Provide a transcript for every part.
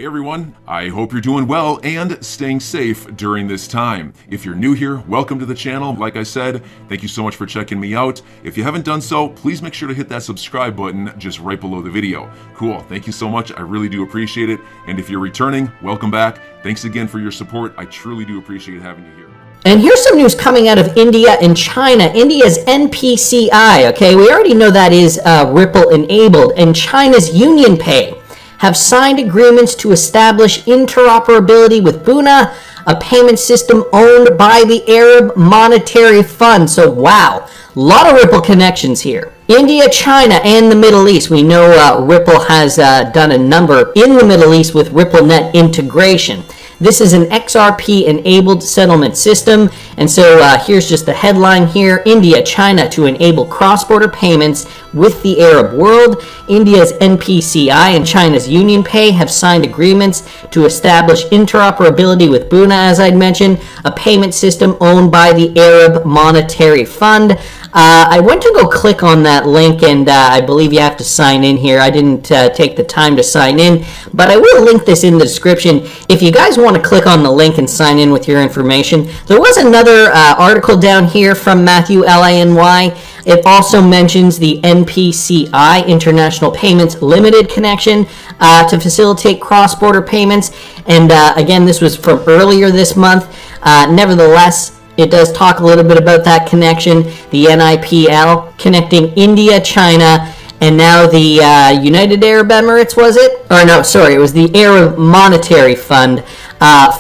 Hey everyone, I hope you're doing well and staying safe during this time. If you're new here, welcome to the channel. Like I said, thank you so much for checking me out. If you haven't done so, please make sure to hit that subscribe button just right below the video. Cool, thank you so much. I really do appreciate it. And if you're returning, welcome back. Thanks again for your support. I truly do appreciate having you here. And here's some news coming out of India and China. India's NPCI, okay, we already know that is Ripple enabled, and China's UnionPay have signed agreements to establish interoperability with Buna, a payment system owned by the Arab Monetary Fund. So wow, a lot of Ripple connections here. India, China, and the Middle East. We know Ripple has done a number in the Middle East with RippleNet integration. This is an XRP-enabled settlement system, and so here's just the headline here. India, China to enable cross-border payments with the Arab world. India's NPCI and China's UnionPay have signed agreements to establish interoperability with Buna, as I'd mentioned, a payment system owned by the Arab Monetary Fund. I went to go click on that link, and I believe you have to sign in here. I didn't take the time to sign in, but I will link this in the description if you guys want to click on the link and sign in with your information. There was another article down here from Matthew Lany. It also mentions the NPCI, International Payments Limited connection, to facilitate cross-border payments. And again, this was from earlier this month. Nevertheless, it does talk a little bit about that connection, the NIPL, connecting India, China, and now the United Arab Emirates, was it? Or no, sorry, it was the Arab Monetary Fund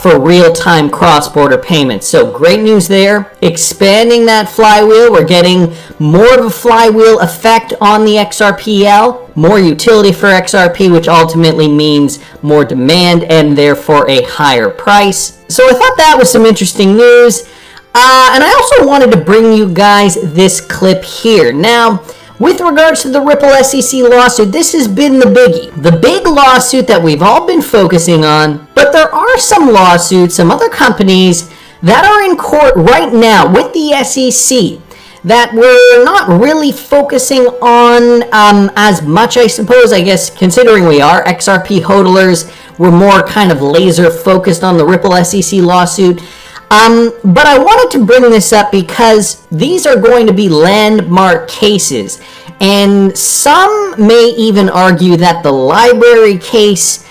for real-time cross-border payments. So great news there. Expanding that flywheel. We're getting more of a flywheel effect on the XRPL, more utility for XRP, which ultimately means more demand and therefore a higher price. So I thought that was some interesting news. And I also wanted to bring you guys this clip here. Now, with regards to the Ripple SEC lawsuit, this has been the biggie. The big lawsuit that we've all been focusing on. But there are some lawsuits, some other companies that are in court right now with the SEC that we're not really focusing on as much, I suppose. I guess considering we are XRP hodlers, we're more kind of laser focused on the Ripple SEC lawsuit. But I wanted to bring this up because these are going to be landmark cases, and some may even argue that the library case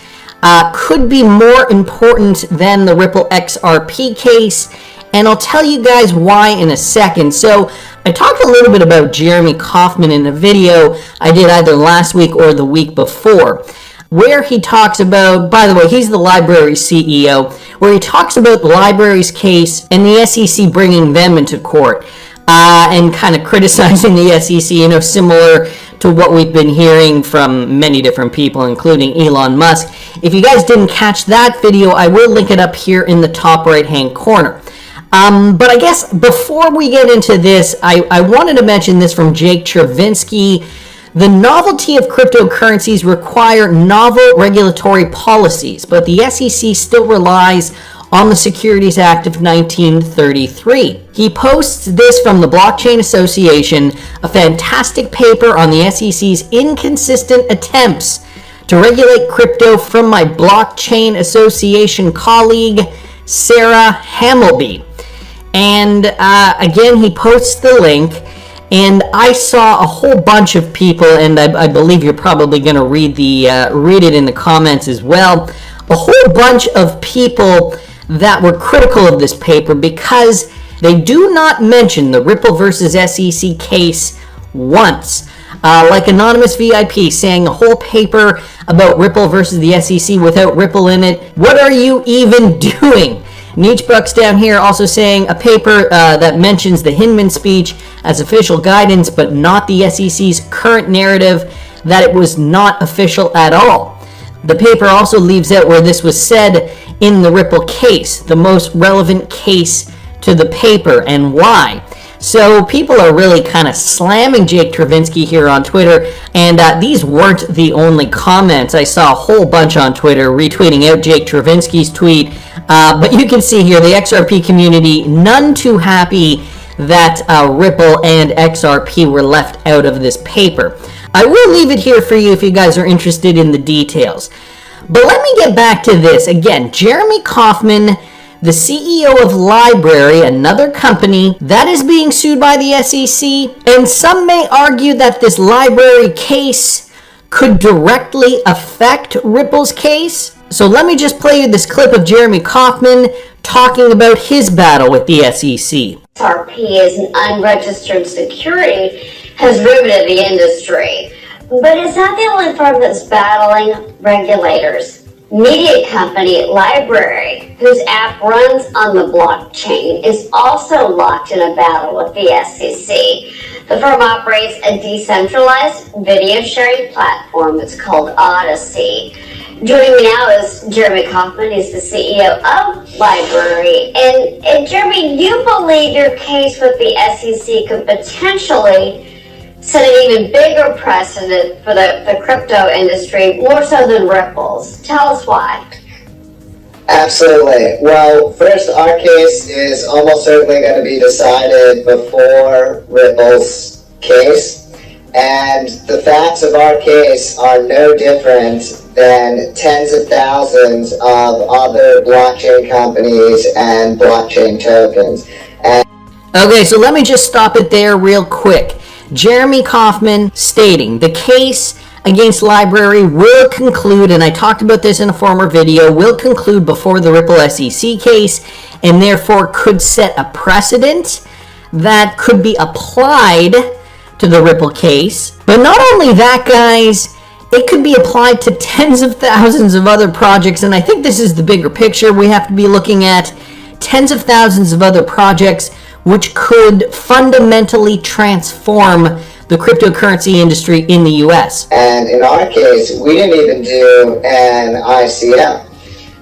could be more important than the Ripple XRP case, and I'll tell you guys why in a second. So I talked a little bit about Jeremy Kauffman in a video I did either last week or the week before, where he talks about, by the way, he's the library CEO, where he talks about the library's case and the SEC bringing them into court and kind of criticizing the SEC, similar to what we've been hearing from many different people, including Elon Musk. If you guys didn't catch that video, I will link it up here in the top right-hand corner. But I guess before we get into this, I wanted to mention this from Jake Chervinsky. The novelty of cryptocurrencies require novel regulatory policies, but the SEC still relies on the Securities Act of 1933. He posts this from the Blockchain Association, a fantastic paper on the SEC's inconsistent attempts to regulate crypto from my Blockchain Association colleague, Sarah Hamilby. And again, he posts the link. And I saw a whole bunch of people, and I believe you're probably going to read it in the comments as well, a whole bunch of people that were critical of this paper because they do not mention the Ripple versus SEC case once. Like Anonymous VIP saying a whole paper about Ripple versus the SEC without Ripple in it. What are you even doing? Nietzsche Bucks down here also saying a paper that mentions the Hinman speech as official guidance, but not the SEC's current narrative that it was not official at all. The paper also leaves out where this was said in the Ripple case, the most relevant case to the paper, and why. So people are really kind of slamming Jake Chervinsky here on Twitter, and these weren't the only comments. I saw a whole bunch on Twitter retweeting out Jake Chervinsky's tweet, but you can see here the XRP community none too happy that Ripple and XRP were left out of this paper. I will leave it here for you if you guys are interested in the details. But let me get back to this. Again, Jeremy Kauffman, the CEO of Library, another company that is being sued by the SEC, and some may argue that this Library case could directly affect Ripple's case. So let me just play you this clip of Jeremy Kauffman talking about his battle with the SEC. XRP is an unregistered security has riveted the industry. But it's not the only firm that's battling regulators. Media company Library, whose app runs on the blockchain, is also locked in a battle with the SEC. The firm operates a decentralized video sharing platform that's called Odyssey. Joining me now is Jeremy Kauffman. He's the CEO of Library. And Jeremy, you believe your case with the SEC could potentially set an even bigger precedent for the crypto industry, more so than Ripple's. Tell us why. Absolutely. Well, first, our case is almost certainly going to be decided before Ripple's case. And the facts of our case are no different than tens of thousands of other blockchain companies and blockchain tokens. Okay, so let me just stop it there real quick. Jeremy Kauffman stating the case against Library will conclude, and I talked about this in a former video, will conclude before the Ripple SEC case, and therefore could set a precedent that could be applied to the Ripple case. But not only that, guys, it could be applied to tens of thousands of other projects, and I think this is the bigger picture. We have to be looking at tens of thousands of other projects which could fundamentally transform the cryptocurrency industry in the US. And in our case, we didn't even do an ICO.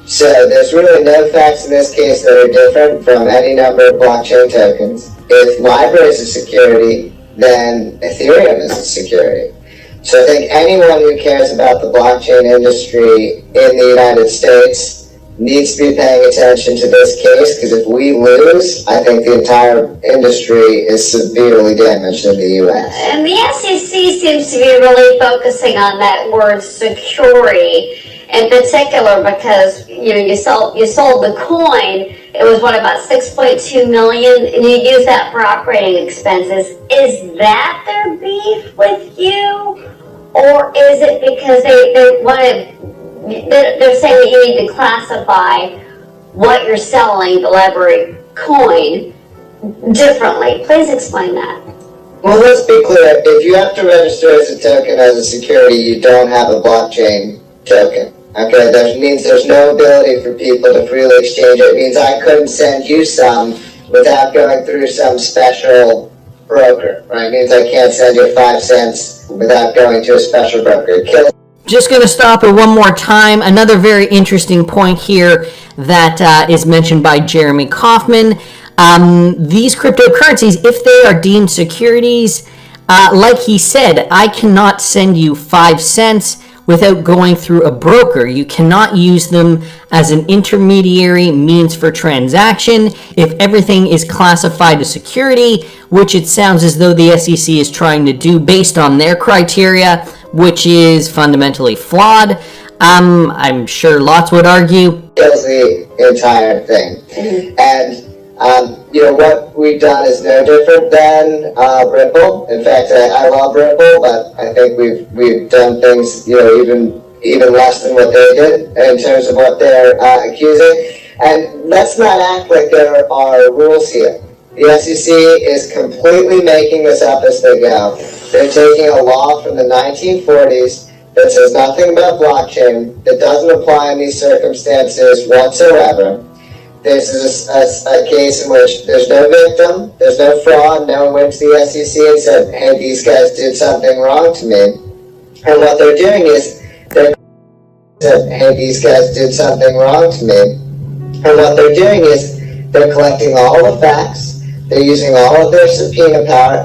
So there's really no facts in this case that are different from any number of blockchain tokens. If Library is a security, then Ethereum is a security. So I think anyone who cares about the blockchain industry in the United States needs to be paying attention to this case, because if we lose, I think the entire industry is severely damaged in the U.S. And the SEC seems to be really focusing on that word security in particular, because you sold the coin. It was about 6.2 million, and you use that for operating expenses. Is that their beef with you, or is it because they want to? They're saying that you need to classify what you're selling, the Library coin, differently. Please explain that. Well, let's be clear. If you have to register as a token as a security, you don't have a blockchain token. Okay, that means there's no ability for people to freely exchange it. It means I couldn't send you some without going through some special broker, right? It means I can't send you 5 cents without going to a special broker. Just going to stop it one more time. Another very interesting point here that is mentioned by Jeremy Kauffman. These cryptocurrencies, if they are deemed securities, like he said, I cannot send you 5 cents without going through a broker. You cannot use them as an intermediary means for transaction. If everything is classified as security, which it sounds as though the SEC is trying to do based on their criteria, which is fundamentally flawed. I'm sure lots would argue. Kills the entire thing. And what we've done is no different than Ripple. In fact, I love Ripple, but I think we've done things even less than what they did in terms of what they're accusing. And let's not act like there are rules here. The SEC is completely making this up as they go. They're taking a law from the 1940s that says nothing about blockchain, that doesn't apply in these circumstances whatsoever. This is a case in which there's no victim, there's no fraud, no one went to the SEC and said, hey, these guys did something wrong to me. And what they're doing is, they're collecting all the facts. They're using all of their subpoena power.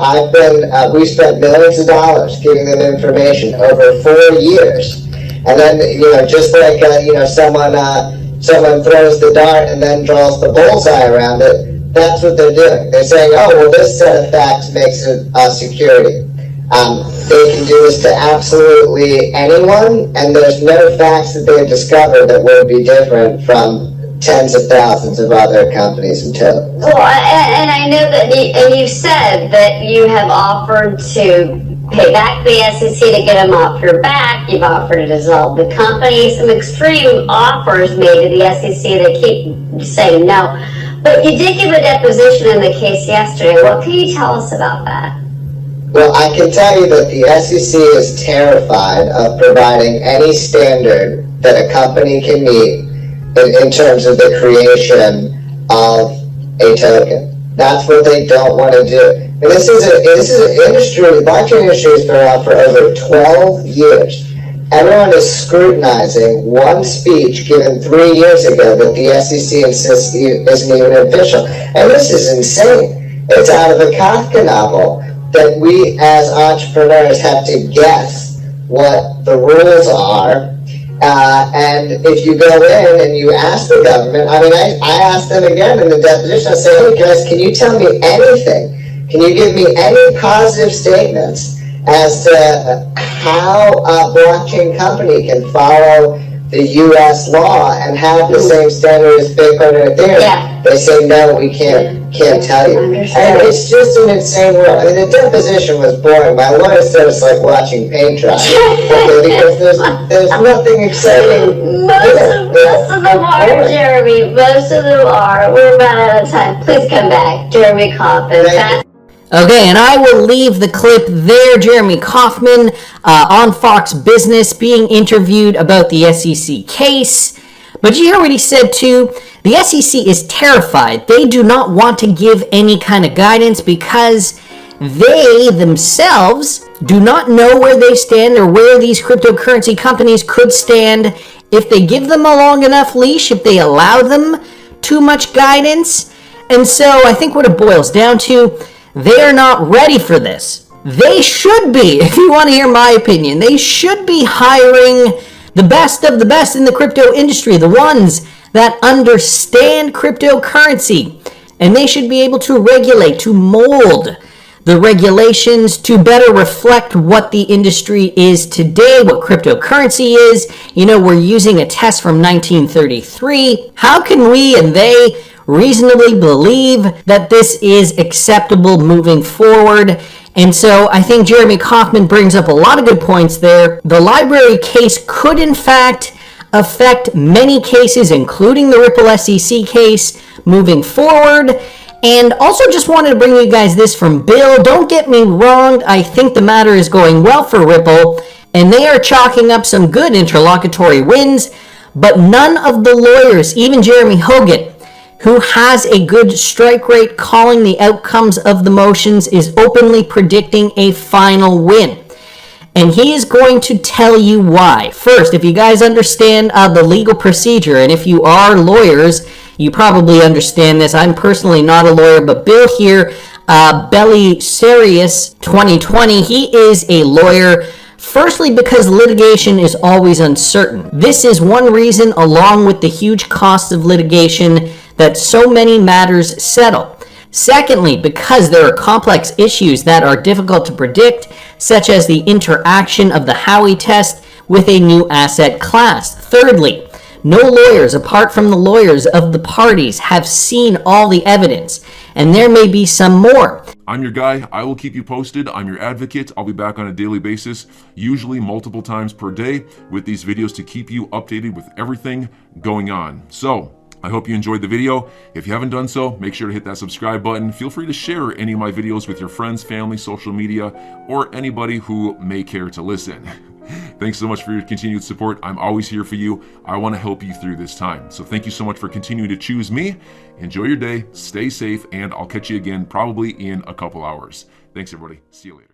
We spent millions of dollars giving them information over 4 years. And then, just like, someone throws the dart and then draws the bullseye around it, that's what they're doing. They're saying, oh, well, this set of facts makes it a security. They can do this to absolutely anyone, and there's no facts that they've discovered that would be different from tens of thousands of other companies and tokens. Well, and I know that you've said that you have offered to pay back the SEC to get them off your back. You've offered to dissolve the company. Some extreme offers made to the SEC. They keep saying no. But you did give a deposition in the case yesterday. What can you tell us about that? Well, I can tell you that the SEC is terrified of providing any standard that a company can meet in terms of the creation of a token. That's what they don't want to do. And this is an industry, the blockchain industry has been around for over 12 years. Everyone is scrutinizing one speech given 3 years ago that the SEC insists isn't even official. And this is insane. It's out of a Kafka novel that we as entrepreneurs have to guess what the rules are. And if you go in and you ask the government, I mean, I asked them again in the deposition, I say, hey guys, can you tell me anything? Can you give me any positive statements as to how a blockchain company can follow the U.S. law and have the same standard as Bitcoin and Ethereum? Yeah. They say, no, we can't tell you. And it's just an insane world. I mean, the deposition was boring. My lawyer said it's like watching paint dry. Because there's nothing exciting. Most of them are, Jeremy. Most of them are. We're about out of time. Please come back. Jeremy Kaufman. Okay, and I will leave the clip there. Jeremy Kaufman on Fox Business being interviewed about the SEC case. But you hear what he said too? The SEC is terrified. They do not want to give any kind of guidance because they themselves do not know where they stand or where these cryptocurrency companies could stand if they give them a long enough leash, if they allow them too much guidance. And so I think what it boils down to, they are not ready for this. They should be, if you want to hear my opinion, they should be hiring the best of the best in the crypto industry, the ones that understand cryptocurrency. And they should be able to regulate, to mold the regulations to better reflect what the industry is today, what cryptocurrency is. You know, we're using a test from 1933. How can we and they reasonably believe that this is acceptable moving forward? And so I think Jeremy Kaufman brings up a lot of good points there. The library case could in fact affect many cases, including the Ripple SEC case moving forward. And also just wanted to bring you guys this from Bill. Don't get me wrong, I think the matter is going well for Ripple, and they are chalking up some good interlocutory wins, but none of the lawyers, even Jeremy Hogan, who has a good strike rate calling the outcomes of the motions, is openly predicting a final win. And he is going to tell you why. First, if you guys understand the legal procedure, and if you are lawyers, you probably understand this. I'm personally not a lawyer, but Bill here, Belisarius 2020, he is a lawyer. Firstly, because litigation is always uncertain. This is one reason, along with the huge costs of litigation, that so many matters settle. Secondly, because there are complex issues that are difficult to predict, such as the interaction of the Howey test with a new asset class. Thirdly, no lawyers, apart from the lawyers of the parties, have seen all the evidence, and there may be some more. I'm your guy. I will keep you posted. I'm your advocate. I'll be back on a daily basis, usually multiple times per day, with these videos to keep you updated with everything going on. So, I hope you enjoyed the video. If you haven't done so, make sure to hit that subscribe button. Feel free to share any of my videos with your friends, family, social media, or anybody who may care to listen. Thanks so much for your continued support. I'm always here for you. I want to help you through this time. So thank you so much for continuing to choose me. Enjoy your day, stay safe, and I'll catch you again probably in a couple hours. Thanks, everybody. See you later.